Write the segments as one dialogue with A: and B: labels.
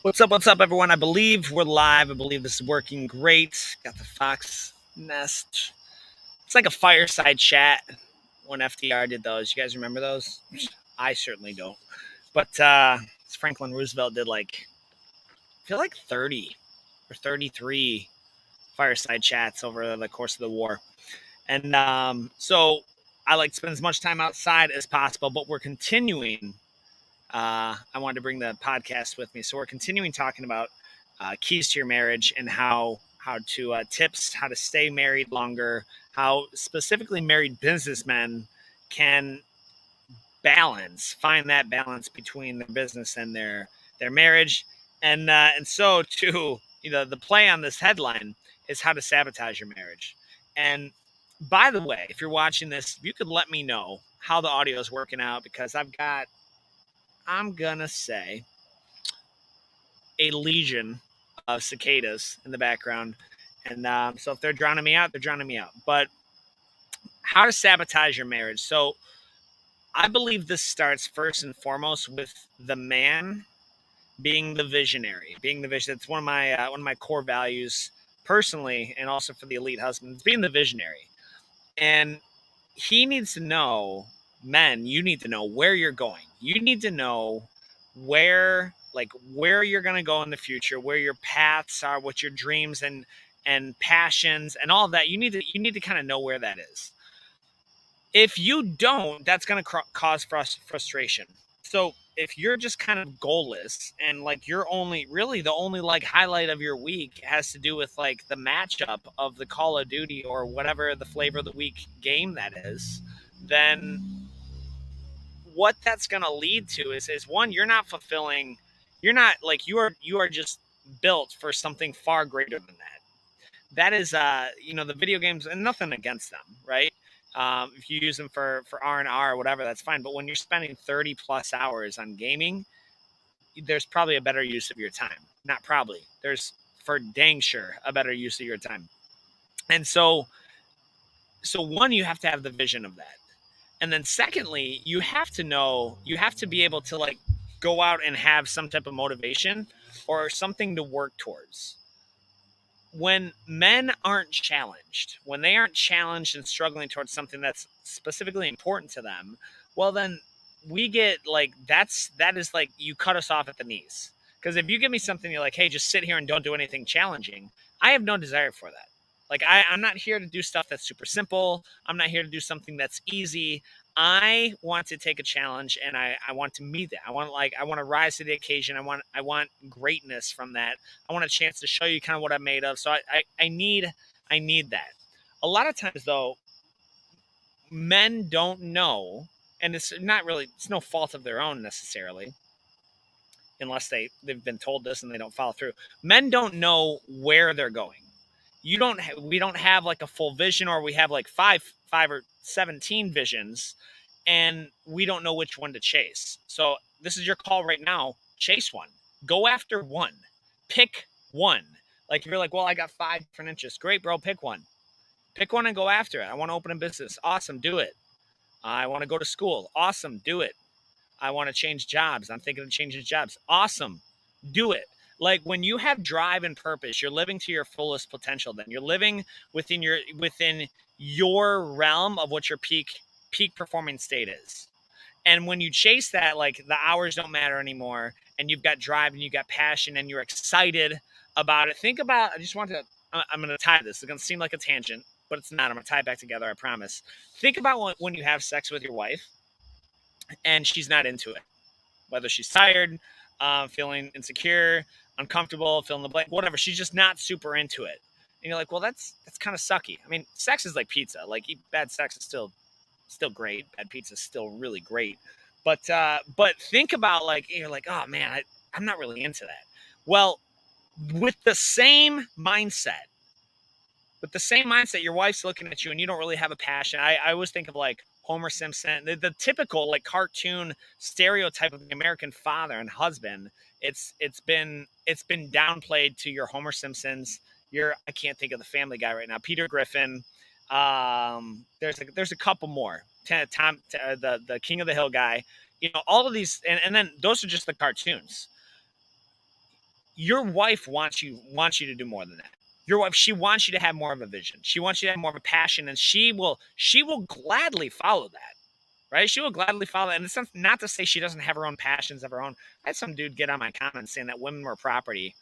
A: What's up, everyone? I believe we're live. I believe this is working great. Got the Fox Nest. It's like a fireside chat when FDR did those. You guys remember those? I certainly don't. But Franklin Roosevelt did I feel like 30 or 33 fireside chats over the course of the war. And so I like to spend as much time outside as possible, but we're continuing. I wanted to bring the podcast with me. So we're continuing talking about keys to your marriage and how to tips, how to stay married longer, how specifically married businessmen can find that balance between their business and their marriage. And so too, the play on this headline is how to sabotage your marriage. And by the way, if you're watching this, you could let me know how the audio is working out, because I'm gonna say a legion of cicadas in the background. And so if they're drowning me out, they're drowning me out. But how to sabotage your marriage. So I believe this starts first and foremost with the man being the visionary, being the vision. It's one of my core values personally, and also for the elite husband, being the visionary. And he needs to know, men, you need to know where you're going. You need to know where you're going to go in the future, where your paths are, what your dreams and passions and all of that. You need to kind of know where that is. If you don't, that's going to cause frustration. So if you're just kind of goalless, and like you're only really the only like highlight of your week has to do with like the matchup of the Call of Duty or whatever the flavor of the week game that is, then what that's going to lead to is one, you're not fulfilling, you're not like you are just built for something far greater than that. That is the video games, and nothing against them, right? If you use them for R&R or whatever, that's fine. But when you're spending 30 plus hours on gaming, there's probably a better use of your time. Not probably. There's for dang sure a better use of your time. And so one, you have to have the vision of that. And then secondly, you have to be able to like go out and have some type of motivation or something to work towards. When men aren't challenged, when they aren't challenged and struggling towards something that's specifically important to them, well, then we get like, that is like, you cut us off at the knees. Because if you give me something, you're like, hey, just sit here and don't do anything challenging, I have no desire for that. Like, I'm not here to do stuff that's super simple. I'm not here to do something that's easy. I want to take a challenge, and I want to meet that. I want to rise to the occasion. I want greatness from that. I want a chance to show you kind of what I'm made of. So I need that. A lot of times though, men don't know, and it's no fault of their own necessarily, unless they've been told this and they don't follow through. Men don't know where they're going. We don't have like a full vision, or we have like five or 17 visions, and we don't know which one to chase. So this is your call right now. Chase one. Go after one. Pick one. Like if you're like, well, I got 5 different interests. Great, bro. Pick one. Pick one and go after it. I want to open a business. Awesome. Do it. I want to go to school. Awesome. Do it. I want to change jobs. I'm thinking of changing jobs. Awesome. Do it. Like when you have drive and purpose, you're living to your fullest potential. Then you're living within your realm of what your peak performing state is. And when you chase that, like the hours don't matter anymore, and you've got drive and you've got passion and you're excited about it. Think about, I'm going to tie this. It's going to seem like a tangent, but it's not. I'm going to tie it back together. I promise. Think about when you have sex with your wife and she's not into it, whether she's tired, feeling insecure, uncomfortable, fill in the blank, whatever. She's just not super into it. And you're like, well, that's kind of sucky. I mean, sex is like pizza. Like bad sex is still great. Bad pizza is still really great. But think about like, you're like, oh man, I'm not really into that. Well, with the same mindset, your wife's looking at you and you don't really have a passion. I always think of like Homer Simpson, the typical like cartoon stereotype of the American father and husband. It's been downplayed to your Homer Simpsons. I can't think of the Family Guy right now. Peter Griffin. There's a couple more. Tom, the King of the Hill guy. All of these, and then those are just the cartoons. your wife wants you to do more than that. Your wife, she wants you to have more of a vision. She wants you to have more of a passion, and she will gladly follow that. Right? She will gladly follow that. And it's not to say she doesn't have her own passions of her own. I had some dude get on my comments saying that women were property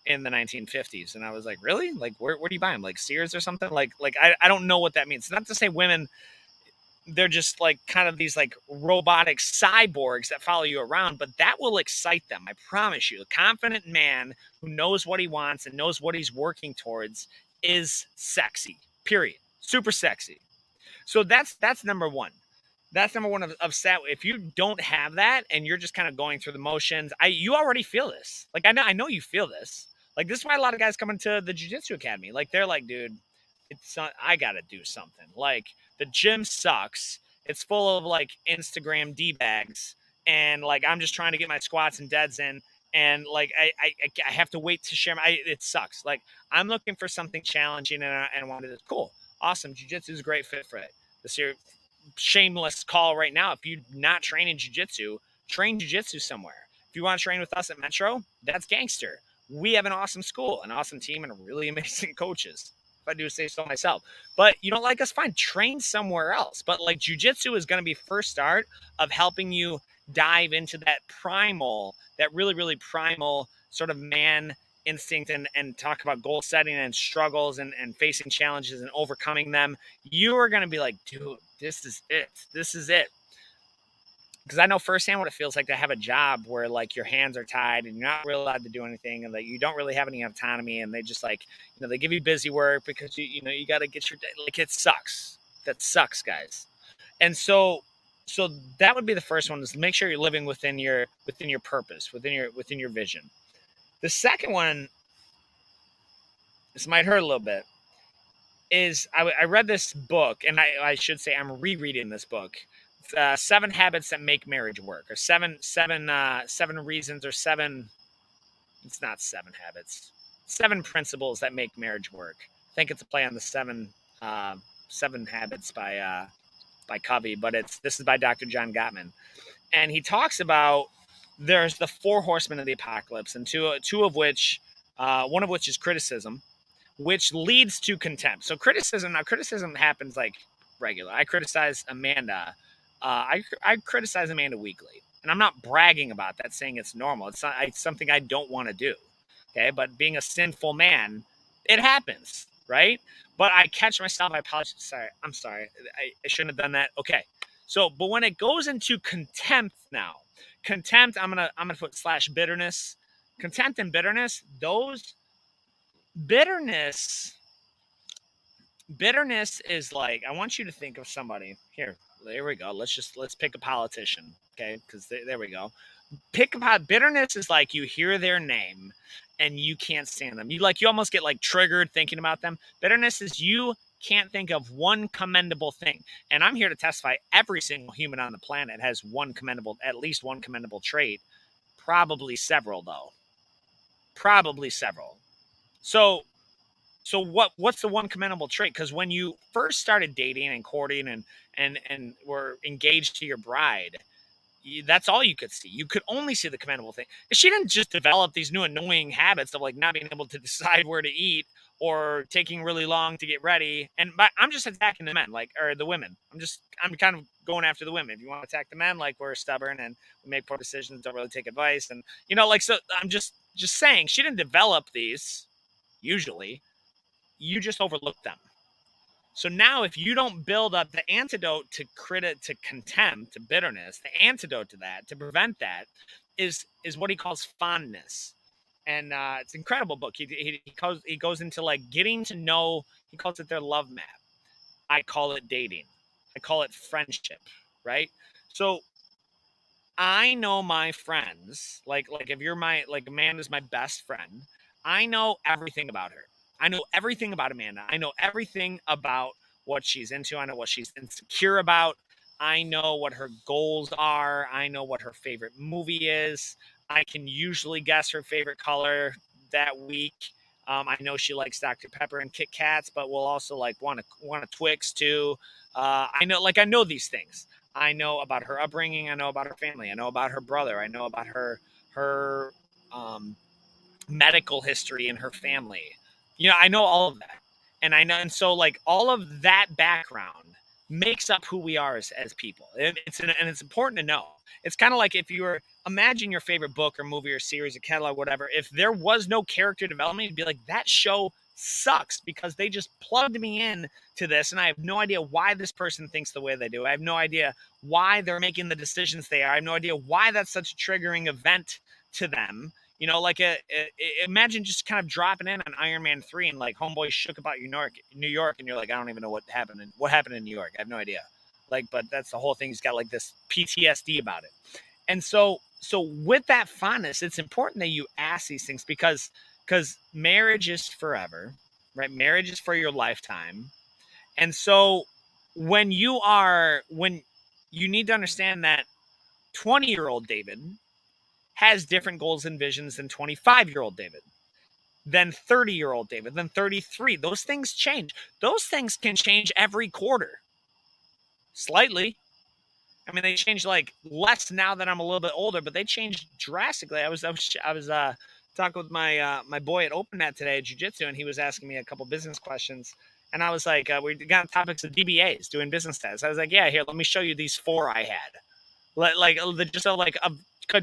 A: in the 1950s, and I was like, really? Like, where do you buy them? Like Sears or something? Like I don't know what that means. Not to say women, they're just like kind of these like robotic cyborgs that follow you around, but that will excite them. I promise you. A confident man who knows what he wants and knows what he's working towards is sexy. Period. Super sexy. So that's number one. That's number one of sat. If you don't have that and you're just kind of going through the motions, you already feel this. Like I know you feel this. Like this is why a lot of guys come into the jiu-jitsu academy. Like they're like, dude, it's not, I gotta do something. Like the gym sucks. It's full of like Instagram d bags, and like I'm just trying to get my squats and deads in, and like I have to wait to share my. It sucks. Like I'm looking for something challenging, and I wanted it. Cool, awesome. Jiu-jitsu is a great fit for it. This year, shameless call right now. If you're not training jiu-jitsu, train jiu-jitsu somewhere. If you want to train with us at Metro, that's gangster. We have an awesome school, an awesome team, and really amazing coaches. If I do say so myself. But you don't like us, fine. Train somewhere else. But like jiu-jitsu is going to be first start of helping you dive into that primal, that really, really primal sort of man instinct, and talk about goal setting and struggles, and facing challenges and overcoming them. You are going to be like, dude, this is it. This is it. Because I know firsthand what it feels like to have a job where like your hands are tied and you're not really allowed to do anything, and that you don't really have any autonomy, and they just like, they give you busy work because you got to get your day. Like it sucks. That sucks, guys. And so that would be the first one, is make sure you're living within your purpose, within your vision. The second one, this might hurt a little bit, is I read this book, and I should say I'm rereading this book. 7 Habits That Make Marriage Work, or seven reasons, or seven. It's not 7 habits. 7 principles that make marriage work. I think it's a play on the seven habits by Covey, but this is by Dr. John Gottman, and he talks about there's the 4 horsemen of the apocalypse, and two of which, one of which is criticism, which leads to contempt. So criticism happens like regular. I criticize Amanda. I criticize Amanda weekly, and I'm not bragging about that, saying it's normal. It's not. It's something I don't want to do. Okay, but being a sinful man, it happens, right? But I catch myself. I apologize. Sorry, I'm sorry. I shouldn't have done that. Okay, so but when it goes into contempt now, contempt, I'm gonna put / bitterness. Contempt and bitterness. Those bitterness bitterness is like, I want you to think of somebody here. There we go. Let's pick a politician. Okay, because there we go. Pick about bitterness is like you hear their name and you can't stand them. You almost get like triggered thinking about them. Bitterness is you can't think of one commendable thing. And I'm here to testify every single human on the planet has at least one commendable trait. Probably several though. Probably several. So what's the one commendable trait? Because when you first started dating and courting and were engaged to your bride, that's all you could see. You could only see the commendable thing. She didn't just develop these new annoying habits of like not being able to decide where to eat, or taking really long to get ready. And I'm just attacking the men, or the women. I'm kind of going after the women. If you want to attack the men, like we're stubborn and we make poor decisions, don't really take advice, and so I'm just saying she didn't develop these. Usually, you just overlook them. So now if you don't build up the antidote to contempt, to bitterness, the antidote to that, to prevent that, is what he calls fondness. And it's an incredible book. He goes into like getting to know, he calls it their love map. I call it dating. I call it friendship, right? So I know my friends, like if you're Amanda's my best friend, I know everything about her. I know everything about Amanda. I know everything about what she's into. I know what she's insecure about. I know what her goals are. I know what her favorite movie is. I can usually guess her favorite color that week. I know she likes Dr. Pepper and Kit Kats, but will also want a Twix too. I know these things. I know about her upbringing. I know about her family. I know about her brother. I know about her medical history in her family. I know all of that. And so like all of that background makes up who we are as people. And it's important to know. It's kind of like if you were imagine your favorite book or movie or series or catalog, whatever. If there was no character development, you'd be like, that show sucks because they just plugged me in to this, and I have no idea why this person thinks the way they do. I have no idea why they're making the decisions they are. I have no idea why that's such a triggering event to them. Like imagine just kind of dropping in on Iron Man 3 and like homeboy shook about New York, and you're like, I don't even know what happened in New York. I have no idea. Like, but that's the whole thing. He's got like this PTSD about it. And so with that fondness, it's important that you ask these things because marriage is forever, right? Marriage is for your lifetime. And so when you need to understand that 20-year-old David has different goals and visions than 25-year-old David, than 30-year-old David, than 33. Those things change. Those things can change every quarter. Slightly. I mean, they change like less now that I'm a little bit older, but they changed drastically. I was talking with my boy at OpenNet today at Jiu-Jitsu, and he was asking me a couple business questions. And I was like, we got topics of DBAs, doing business tests. I was like, yeah, here, let me show you these 4 I had.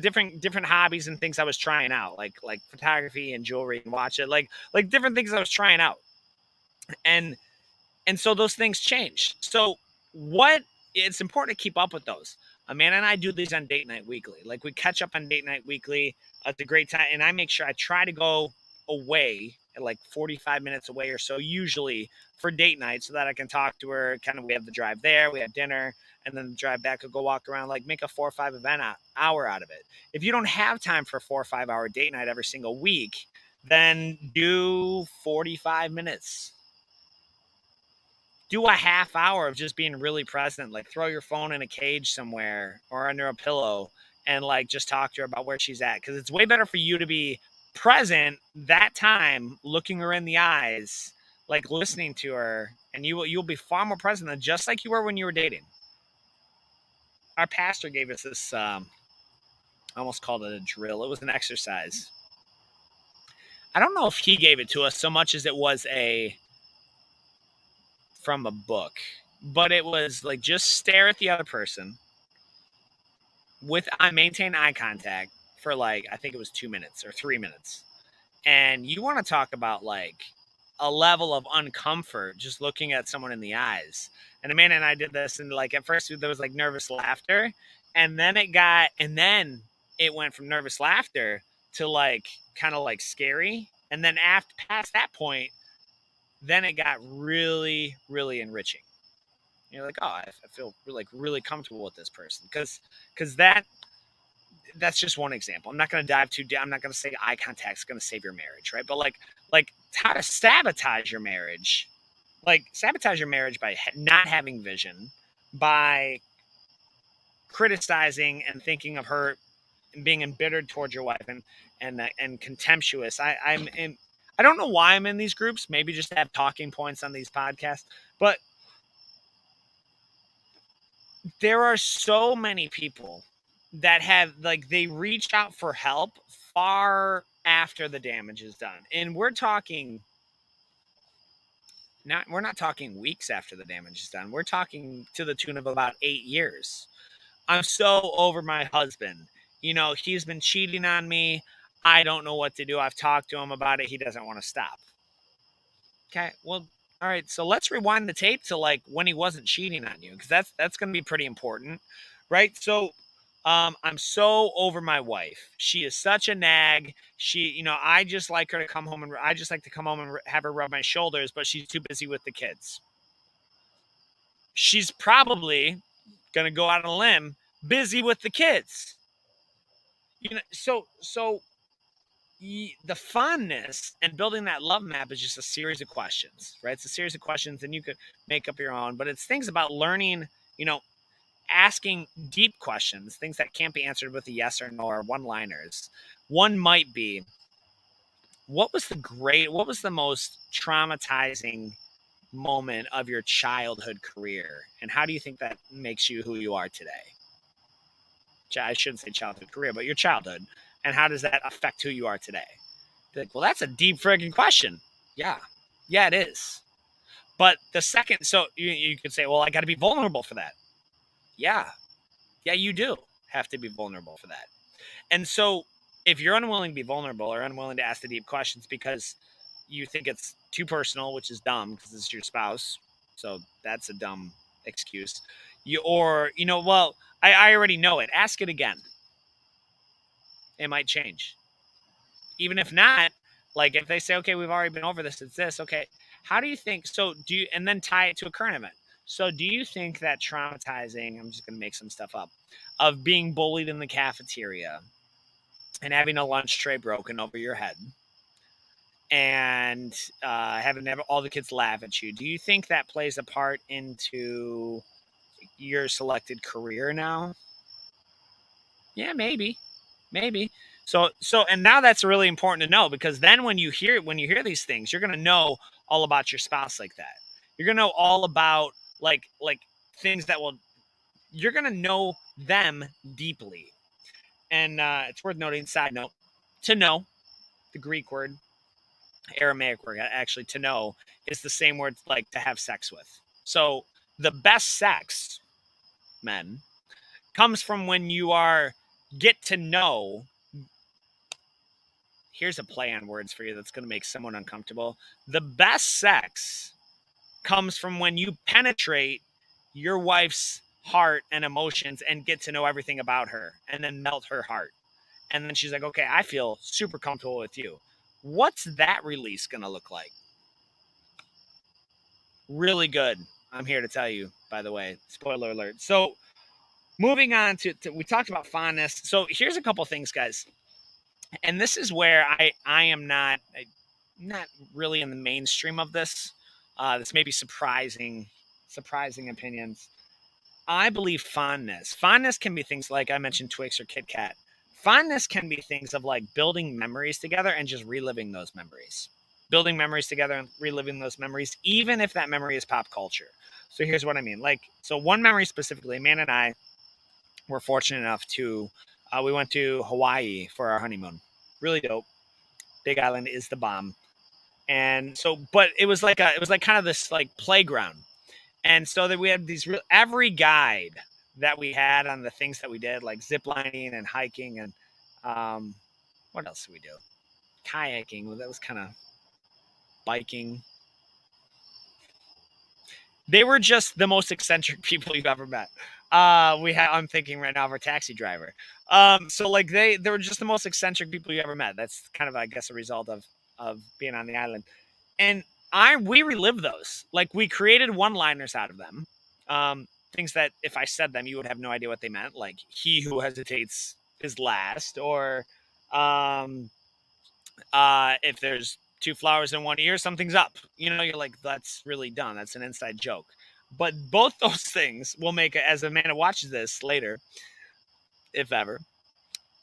A: Different hobbies and things I was trying out, like photography and jewelry and watch it, like different things I was trying out. And so those things change. So it's important to keep up with those. Amanda and I do these on Date Night Weekly. Like we catch up on Date Night Weekly at the great time. And I make sure I try to go away at like 45 minutes away or so, usually for date night, so that I can talk to her. Kind of, we have the drive there, we have dinner, and then the drive back, I'll go walk around, like make a 4 or 5 event hour out of it. If you don't have time for a 4 or 5 hour date night every single week, then do 45 minutes. Do a half hour of just being really present. Like throw your phone in a cage somewhere or under a pillow and like just talk to her about where she's at. Because it's way better for you to be present that time, looking her in the eyes, like listening to her, and you'll be far more present than just like you were when you were dating. Our pastor gave us this, I almost called it a drill. It was an exercise. I don't know if he gave it to us so much as it was from a book, but it was like, just stare at the other person maintain eye contact for like, I think it was 2 minutes or 3 minutes. And you want to talk about like a level of uncomfort just looking at someone in the eyes. And Amanda and I did this, and like at first there was like nervous laughter, and then it went from nervous laughter to like kind of like scary. And then past that point, then it got really, really enriching. You're like, oh, I feel really comfortable with this person, because that's just one example. I'm not going to dive too deep. I'm not going to say eye contact is going to save your marriage, right? But like how to sabotage your marriage, by not having vision, by criticizing and thinking of her and being embittered towards your wife and contemptuous. I don't know why I'm in these groups. Maybe just to have talking points on these podcasts, but there are so many people that have they reached out for help far after the damage is done. And we're not talking weeks after the damage is done. We're talking to the tune of about 8 years. I'm so over my husband. He's been cheating on me. I don't know what to do. I've talked to him about it. He doesn't want to stop. Okay, well, all right. So let's rewind the tape to like when he wasn't cheating on you, because that's going to be pretty important, right? So, I'm so over my wife. She is such a nag. I just like her to come home, and I just like to come home and have her rub my shoulders, but she's too busy with the kids. She's probably going to go out on a limb, busy with the kids. So the fondness and building that love map is just a series of questions, right? It's a series of questions, and you could make up your own, but it's things about learning, asking deep questions, things that can't be answered with a yes or no or one-liners. One might be, what was the most traumatizing moment of your childhood career, and how do you think that makes you who you are today? I shouldn't say childhood career, but your childhood, and how does that affect who you are today? Like, well, that's a deep friggin' question. Yeah, it is. But the second, so you could say, well, I got to be vulnerable for that. Yeah, you do have to be vulnerable for that. And so if you're unwilling to be vulnerable or unwilling to ask the deep questions because you think it's too personal, which is dumb because it's your spouse, so that's a dumb excuse. Well, I already know it. Ask it again. It might change. Even if not, like if they say, okay, we've already been over this, it's this. Okay, how do you think? So do you, and then tie it to a current event. So do you think that traumatizing, I'm just going to make some stuff up, of being bullied in the cafeteria and having a lunch tray broken over your head and having all the kids laugh at you, do you think that plays a part into your selected career now? Yeah, maybe. And now that's really important to know, because then when you hear these things, you're going to know all about your spouse like that. You're going to know all about like things that will, you're going to know them deeply. And it's worth noting, side note, to know, the Greek word, Aramaic word, actually, to know, is the same word like to have sex with. So the best sex, men, comes from when you get to know. Here's a play on words for you that's going to make someone uncomfortable. The best sex comes from when you penetrate your wife's heart and emotions and get to know everything about her and then melt her heart. And then she's like, okay, I feel super comfortable with you. What's that release going to look like? Really good. I'm here to tell you, by the way. Spoiler alert. So moving on to we talked about fondness. So here's a couple things, guys. And this is where I am not really in the mainstream of this. This may be surprising opinions. I believe fondness. Fondness can be things like I mentioned, Twix or Kit Kat. Fondness can be things of like building memories together and just reliving those memories. Building memories together and reliving those memories, even if that memory is pop culture. So here's what I mean. So one memory specifically, Amanda and I were fortunate enough to, we went to Hawaii for our honeymoon. Really dope. Big Island is the bomb. And so, but it was like kind of this like playground. And so that we had every guide that we had on the things that we did, like zip lining and hiking and what else did we do? Kayaking. Well, that was kind of biking. They were just the most eccentric people you've ever met. I'm thinking right now of our taxi driver. So like they were just the most eccentric people you ever met. That's kind of, I guess, a result of being on the island. And we relived those. Like we created one-liners out of them. Things that if I said them, you would have no idea what they meant. Like he who hesitates is last, or if there's two flowers in one ear, something's up. You're like, that's really dumb. That's an inside joke. But both those things will make it, as Amanda watches this later, if ever,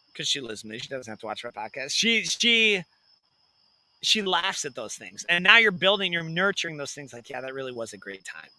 A: because she lives with me, she doesn't have to watch my podcast. She laughs at those things, and now you're nurturing those things. Like, yeah, that really was a great time.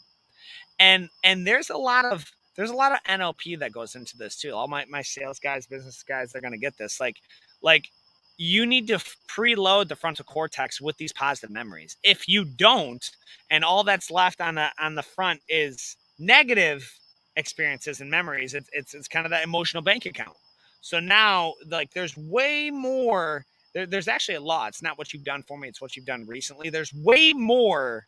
A: And there's a lot of NLP that goes into this too. All my sales guys, business guys, they're gonna get this. Like you need to preload the frontal cortex with these positive memories. If you don't, and all that's left on the front is negative experiences and memories, it's kind of that emotional bank account. So now, like, there's way more. There's actually a law. It's not what you've done for me, it's what you've done recently. There's way more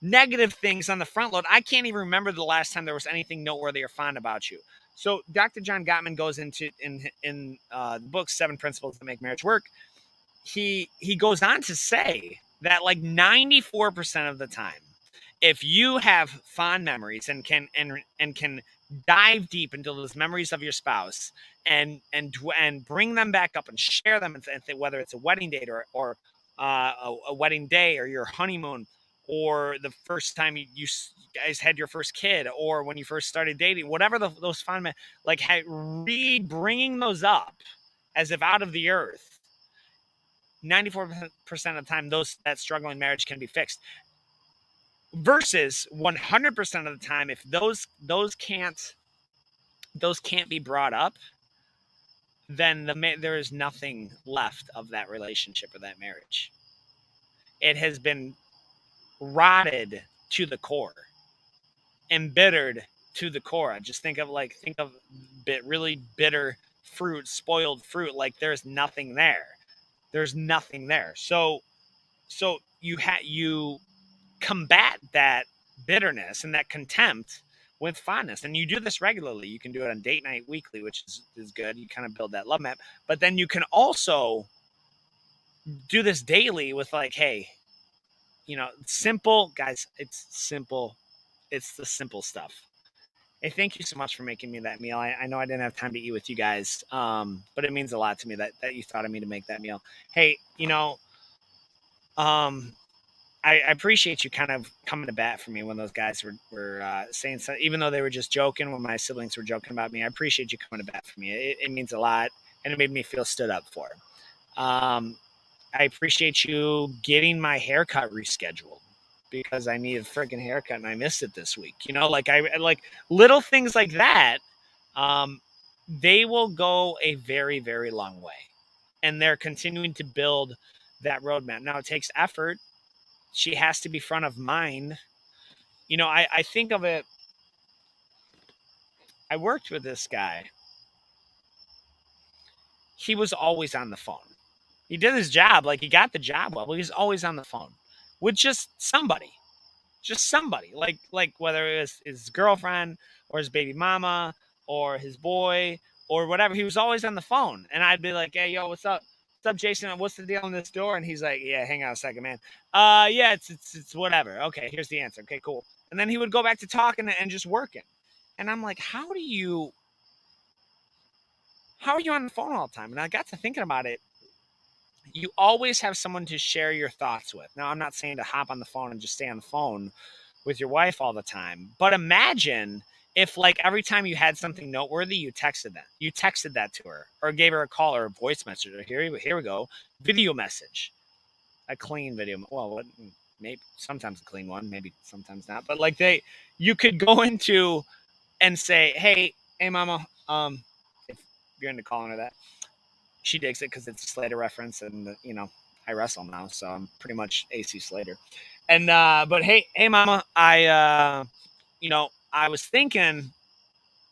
A: negative things on the front load. I can't even remember the last time there was anything noteworthy or fond about you. So Dr. John Gottman goes into in the book 7 Principles That Make Marriage Work. He goes on to say that like 94% of the time, if you have fond memories and can dive deep into those memories of your spouse and bring them back up and share them, and whether it's a wedding date or a wedding day or your honeymoon, or the first time you guys had your first kid, or when you first started dating, whatever those fond like bringing those up as if out of the earth, 94% of the time that struggling marriage can be fixed, versus 100% of the time if those can't be brought up, then there is nothing left of that relationship or that marriage. It has been rotted to the core, embittered to the core. Just think of really bitter fruit, spoiled fruit. Like there's nothing there. There's nothing there. So you combat that bitterness and that contempt with fondness, and you do this regularly. You can do it on date night weekly, which is good. You kind of build that love map, but then you can also do this daily with like, hey, simple guys. It's simple. It's the simple stuff. Hey, thank you so much for making me that meal. I know I didn't have time to eat with you guys, but it means a lot to me that you thought of me to make that meal. Hey, I appreciate you kind of coming to bat for me when those guys were saying something, even though they were just joking, when my siblings were joking about me. I appreciate you coming to bat for me. It means a lot, and it made me feel stood up for. I appreciate you getting my haircut rescheduled because I need a freaking haircut and I missed it this week. I like little things like that. They will go a very, very long way, and they're continuing to build that roadmap. Now it takes effort. She has to be front of mind. I think of it. I worked with this guy. He was always on the phone. He did his job, like he got the job well, but he was always on the phone with just somebody, like whether it was his girlfriend or his baby mama or his boy or whatever. He was always on the phone, and I'd be like, "Hey, yo, what's up? What's up, Jason? What's the deal on this door?" And he's like, "Yeah, hang on a second, man. Yeah, it's whatever. Okay, here's the answer. Okay, cool." And then he would go back to talking and just working, and I'm like, how are you on the phone all the time? And I got to thinking about it. You always have someone to share your thoughts with. Now, I'm not saying to hop on the phone and just stay on the phone with your wife all the time, but imagine if, like, every time you had something noteworthy, you texted that to her, or gave her a call or a voice message, or here we go, video message, a clean video. Well, maybe sometimes a clean one, maybe sometimes not, but like you could go into and say, hey, mama, if you're into calling her that. She digs it because it's a Slater reference, and I wrestle now, so I'm pretty much AC Slater. And but hey, mama, I was thinking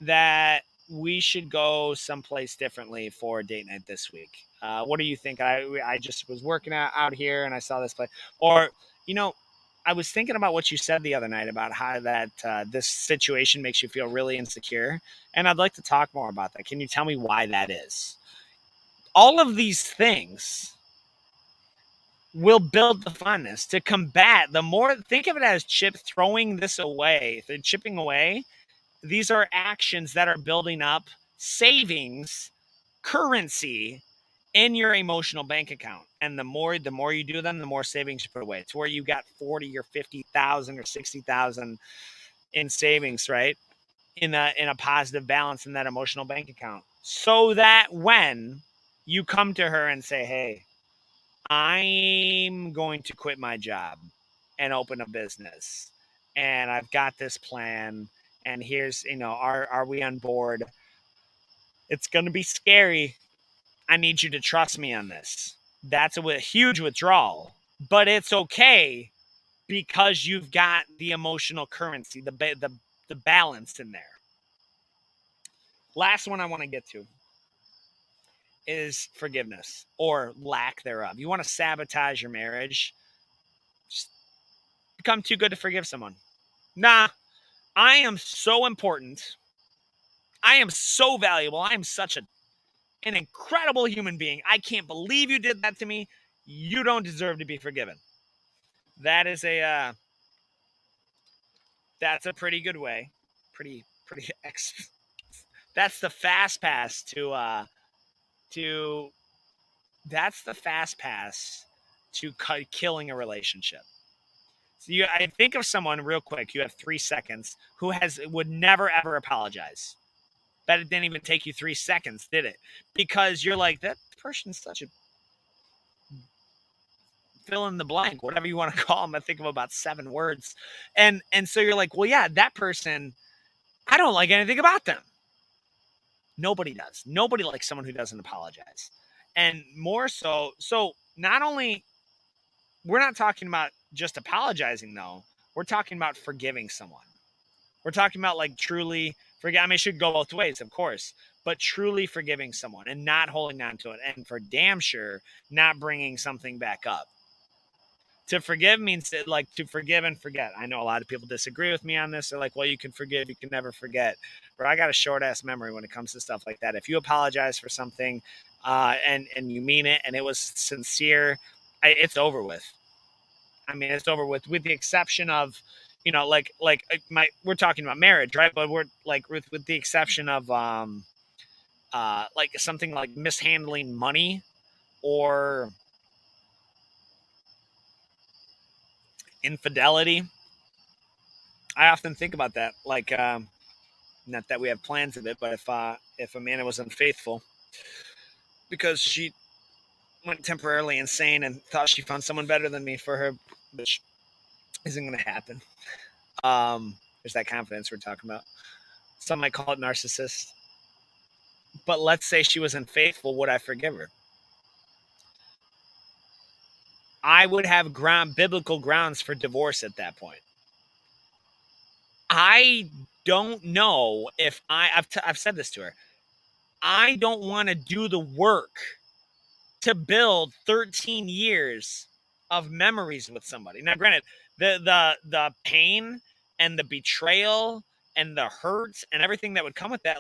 A: that we should go someplace differently for date night this week. What do you think? I just was working out here and I saw this place, or I was thinking about what you said the other night about how that this situation makes you feel really insecure, and I'd like to talk more about that. Can you tell me why that is? All of these things will build the funness to combat the more. Think of it as chipping away. These are actions that are building up savings, currency in your emotional bank account. And the more you do them, the more savings you put away. It's where you got 40 or 50,000 or 60,000 in savings, right? In a positive balance in that emotional bank account. So that when you come to her and say, hey, I'm going to quit my job and open a business, and I've got this plan, and here's, are we on board? It's going to be scary. I need you to trust me on this. That's a huge withdrawal, but it's okay because you've got the emotional currency, the balance in there. Last one I want to get to is forgiveness or lack thereof. You want to sabotage your marriage? Just become too good to forgive someone. Nah, I am so important. I am so valuable. I am such an incredible human being. I can't believe you did that to me. You don't deserve to be forgiven. That is that's a pretty good way. That's the fast pass to killing a relationship. So I think of someone real quick. You have 3 seconds who would never ever apologize. But it didn't even take you 3 seconds, did it? Because you're like, that person's such a fill in the blank, whatever you want to call them. I think of about 7 words, and so you're like, well, yeah, that person, I don't like anything about them. Nobody does. Nobody likes someone who doesn't apologize. And more so, not only, we're not talking about just apologizing though. We're talking about forgiving someone. We're talking about like truly forget. I mean, it should go both ways, of course, but truly forgiving someone and not holding on to it, and for damn sure not bringing something back up. To forgive means that, like, to forgive and forget. I know a lot of people disagree with me on this. They're like, well, you can forgive, you can never forget. But I got a short ass memory when it comes to stuff like that. If you apologize for something and you mean it and it was sincere, it's over with. I mean, it's over with the exception of, my, we're talking about marriage, right? But we're like with the exception of like something like mishandling money or infidelity. I often think about that. Like, not that we have plans of it, but if Amanda was unfaithful because she went temporarily insane and thought she found someone better than me for her, which isn't going to happen. There's that confidence we're talking about. Some might call it narcissist. But let's say she was unfaithful, would I forgive her? I would have biblical grounds for divorce at that point. I don't know if I've said this to her. I don't want to do the work to build 13 years of memories with somebody. Now, granted, the pain and the betrayal and the hurt and everything that would come with that,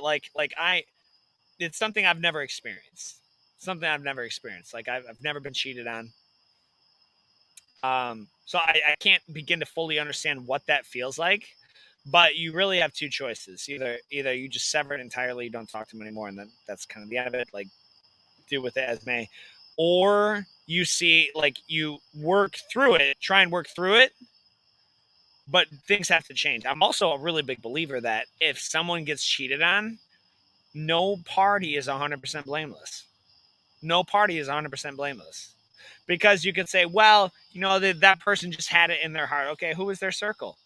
A: it's something I've never experienced. Something I've never experienced. Like I've never been cheated on. So I can't begin to fully understand what that feels like. But you really have two choices. Either you just sever it entirely, you don't talk to them anymore, and then that's kind of the end of it. Like, do with it as may. Or you see, like, you work through it, try and work through it, but things have to change. I'm also a really big believer that if someone gets cheated on, no party is 100% blameless. No party is 100% blameless. Because you could say, well, that person just had it in their heart. Okay, who was their circle?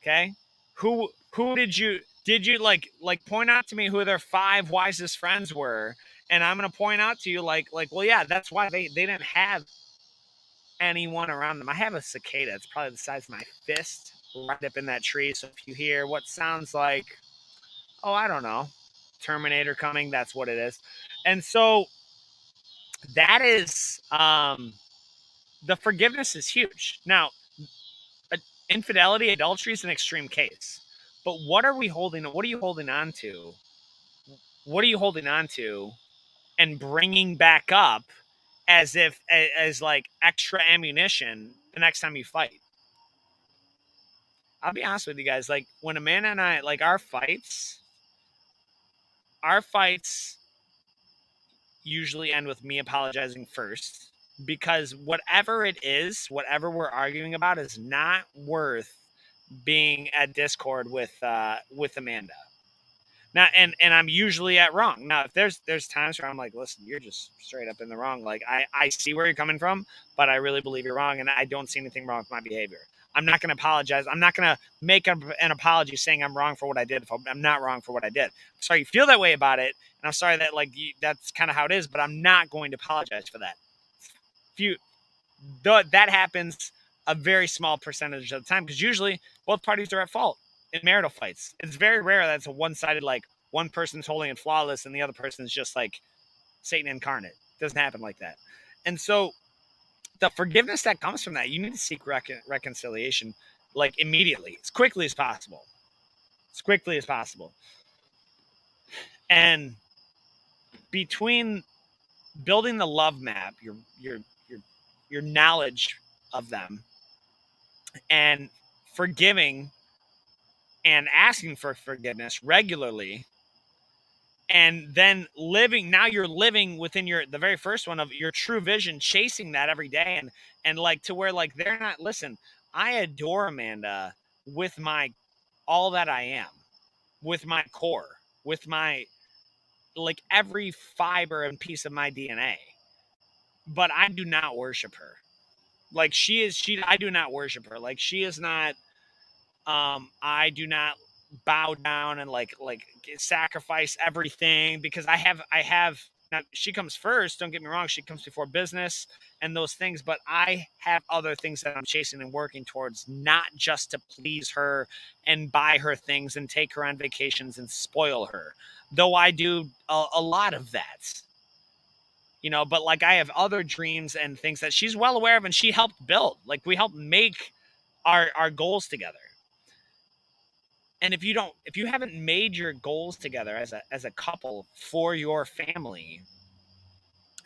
A: Okay, who did you like point out to me who their 5 wisest friends were, and I'm gonna point out to you well, yeah, that's why they didn't have anyone around them. I have a cicada. It's probably the size of my fist right up in that tree. So if you hear what sounds like, oh, I don't know, Terminator coming, that's what it is. And so that is the forgiveness is huge. Now, infidelity, adultery is an extreme case. But what are you holding on to? What are you holding on to and bringing back up as if as like extra ammunition the next time you fight? I'll be honest with you guys. Like when Amanda and I, like our fights usually end with me apologizing first, because whatever it is, whatever we're arguing about is not worth being at discord with Amanda. Now, and I'm usually at wrong. Now, if there's times where I'm like, listen, you're just straight up in the wrong. Like I see where you're coming from, but I really believe you're wrong, and I don't see anything wrong with my behavior. I'm not going to apologize. I'm not going to make an apology saying I'm wrong for what I did. If I'm not wrong for what I did. I'm sorry you feel that way about it, and I'm sorry that that's kind of how it is. But I'm not going to apologize for that. That happens a very small percentage of the time, because usually both parties are at fault in marital fights. It's very rare that it's a one-sided, like one person's holding it flawless and the other person's just like Satan incarnate. It doesn't happen like that. And so the forgiveness that comes from that, you need to seek reconciliation like immediately, as quickly as possible. As quickly as possible. And between building the love map, your knowledge of them, and forgiving and asking for forgiveness regularly, and then you're living within the very first one of your true vision, chasing that every day, and like to where like they're not, listen, I adore Amanda with my all that I am, with my core, with my like every fiber and piece of my DNA, but I do not worship her. I do not worship her. Like she is not I do not bow down and like sacrifice everything, because I have now, she comes first, don't get me wrong, she comes before business and those things, but I have other things that I'm chasing and working towards, not just to please her and buy her things and take her on vacations and spoil her, though I do a lot of that, but like I have other dreams and things that she's well aware of and she helped build. Like we helped make our goals together. And if you haven't made your goals together as a couple for your family,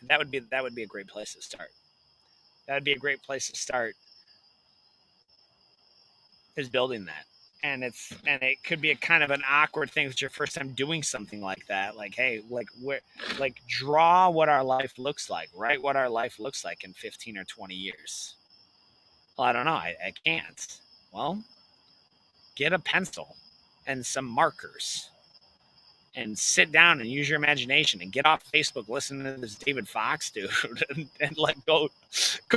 A: that would be a great place to start. That would be a great place to start, is building that. And it could be a kind of an awkward thing. It's your first time doing something like that. Like, hey, like draw what our life looks like. Write what our life looks like in 15 or 20 years. Well, I don't know. I can't. Well, get a pencil and some markers and sit down and use your imagination and get off Facebook, listen to this David Fox dude, and like go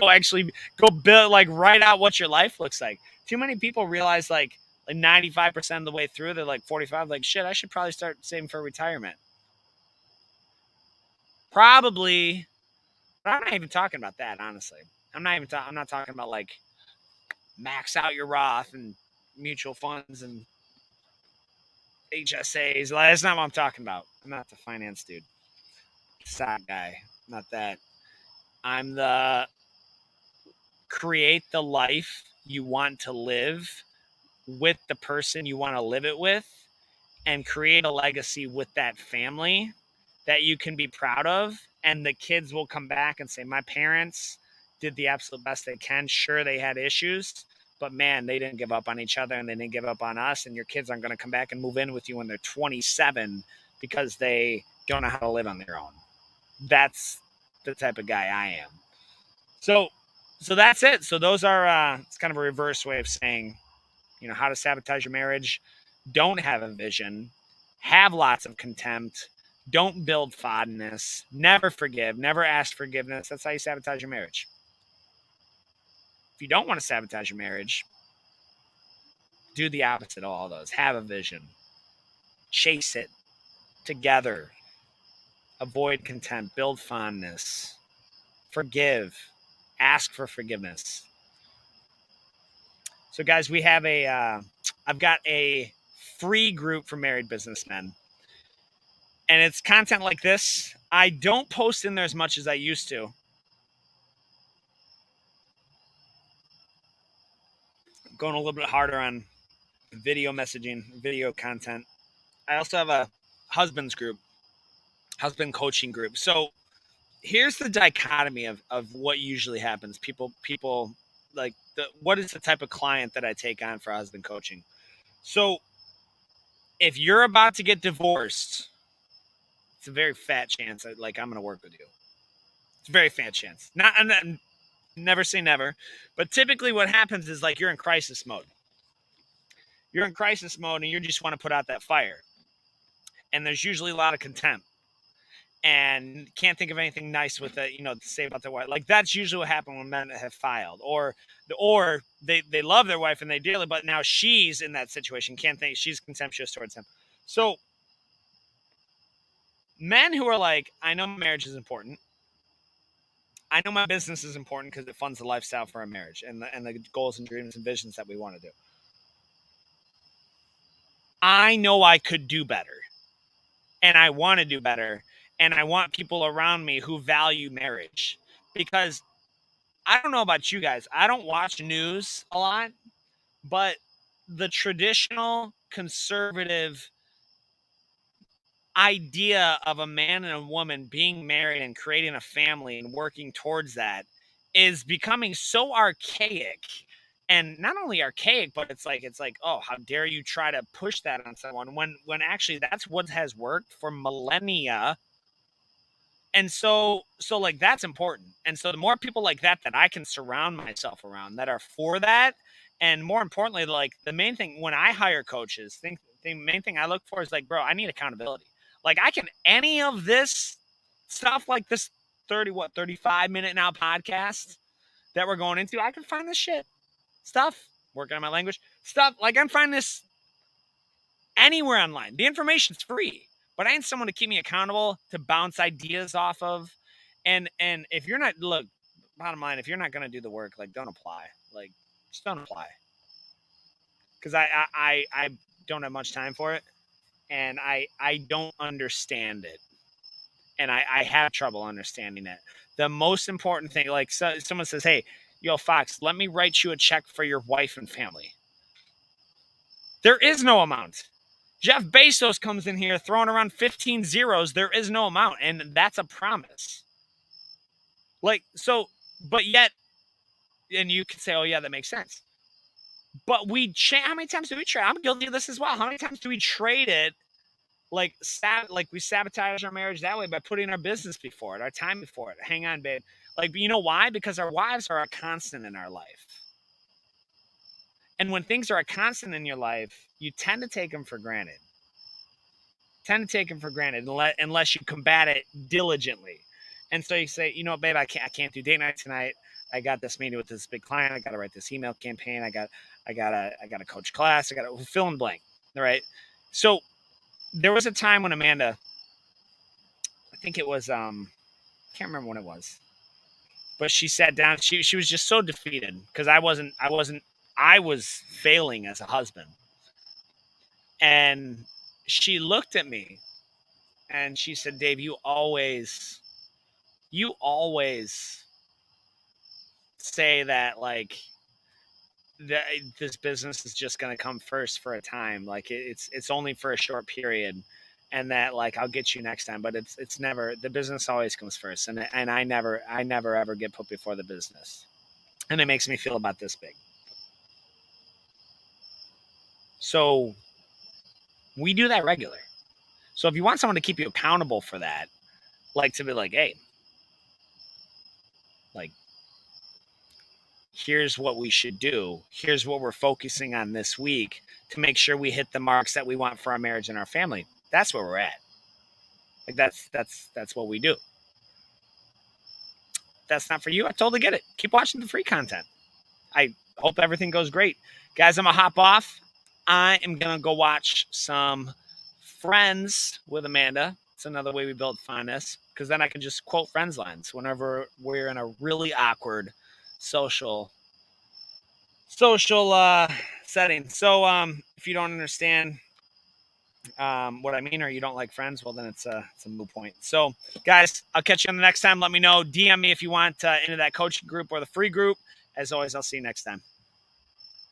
A: actually go build, like write out what your life looks like. Too many people realize like 95% of the way through, they're like 45, like shit, I should probably start saving for retirement. Probably, but I'm not even talking about that, honestly. I'm not talking about like max out your Roth and mutual funds and HSAs. That's not what I'm talking about. I'm not the finance dude. Side guy. Not that. I'm the create the life you want to live with the person you want to live it with, and create a legacy with that family that you can be proud of. And the kids will come back and say, my parents did the absolute best they can. Sure, they had issues, but man, they didn't give up on each other and they didn't give up on us. And your kids aren't going to come back and move in with you when they're 27 because they don't know how to live on their own. That's the type of guy I am. So that's it. So those are it's kind of a reverse way of saying, how to sabotage your marriage. Don't have a vision. Have lots of contempt. Don't build fondness. Never forgive. Never ask forgiveness. That's how you sabotage your marriage. If you don't want to sabotage your marriage, do the opposite of all those. Have a vision. Chase it together. Avoid contempt. Build fondness. Forgive. Ask for forgiveness. So, guys, we have I've got a free group for married businessmen. And it's content like this. I don't post in there as much as I used to. I'm going a little bit harder on video messaging, video content. I also have a husband coaching group. So here's the dichotomy of what usually happens. People like what is the type of client that I take on for husband coaching? So if you're about to get divorced, it's a very fat chance that like I'm going to work with you. It's a very fat chance. Not never say never, but typically what happens is like you're in crisis mode. You're in crisis mode and you just want to put out that fire. And there's usually a lot of contempt. And can't think of anything nice with it, to say about their wife. Like that's usually what happens when men have filed, or they love their wife and they dearly, but now she's in that situation. Can't think, she's contemptuous towards him. So men who are like, I know marriage is important. I know my business is important because it funds the lifestyle for our marriage and the goals and dreams and visions that we want to do. I know I could do better. And I want to do better. And I want people around me who value marriage. Because I don't know about you guys. I don't watch news a lot. But the traditional conservative idea of a man and a woman being married and creating a family and working towards that is becoming so archaic. And not only archaic, but it's like, oh, how dare you try to push that on someone when actually that's what has worked for millennia. And so like that's important. And so the more people like that I can surround myself around that are for that, and more importantly, like the main thing when I hire coaches, the main thing I look for is like, bro, I need accountability. Like I can any of this stuff like this 35-minute now podcast that we're going into, I can find this shit stuff, working on my language stuff. Like I'm finding this anywhere online. The information's free, but I need someone to keep me accountable, to bounce ideas off of. And if you're not, look, bottom line, if you're not going to do the work, like, don't apply. Like, just don't apply. Because I don't have much time for it, and I don't understand it, and I have trouble understanding it. The most important thing, like, someone says, hey, yo, Fox, let me write you a check for your wife and family. There is no amount. Jeff Bezos comes in here throwing around 15 zeros. There is no amount, and that's a promise. Like, so, but yet, and you can say, oh, yeah, that makes sense. But how many times do we trade? I'm guilty of this as well. How many times do we trade it? Like we sabotage our marriage that way by putting our business before it, our time before it. Hang on, babe. Like, you know why? Because our wives are a constant in our life. And when things are a constant in your life, you tend to take them for granted. Unless you combat it diligently. And so you say, you know, babe, I can't do date night tonight. I got this meeting with this big client. I got to write this email campaign. I got to coach class. I got to fill in blank. All right. So there was a time when Amanda, I think it was, can't remember when it was, but she sat down. She was just so defeated because I was failing as a husband. And she looked at me and she said, Dave, you always say that, like, this business is just going to come first for a time. Like, it's only for a short period, and that, like, I'll get you next time, but it's never, the business always comes first. And I never ever get put before the business. And it makes me feel about this big. So we do that regular. So if you want someone to keep you accountable for that, like, to be like, hey, like, here's what we should do. Here's what we're focusing on this week to make sure we hit the marks that we want for our marriage and our family. That's where we're at. Like, that's what we do. That's not for you. I totally get it. Keep watching the free content. I hope everything goes great. Guys, I'm going to hop off. I am going to go watch some Friends with Amanda. It's another way we build fondness, because then I can just quote Friends lines whenever we're in a really awkward social setting. So if you don't understand what I mean, or you don't like Friends, well, then it's a moot point. So guys, I'll catch you on the next time. Let me know. DM me if you want into that coaching group or the free group. As always, I'll see you next time.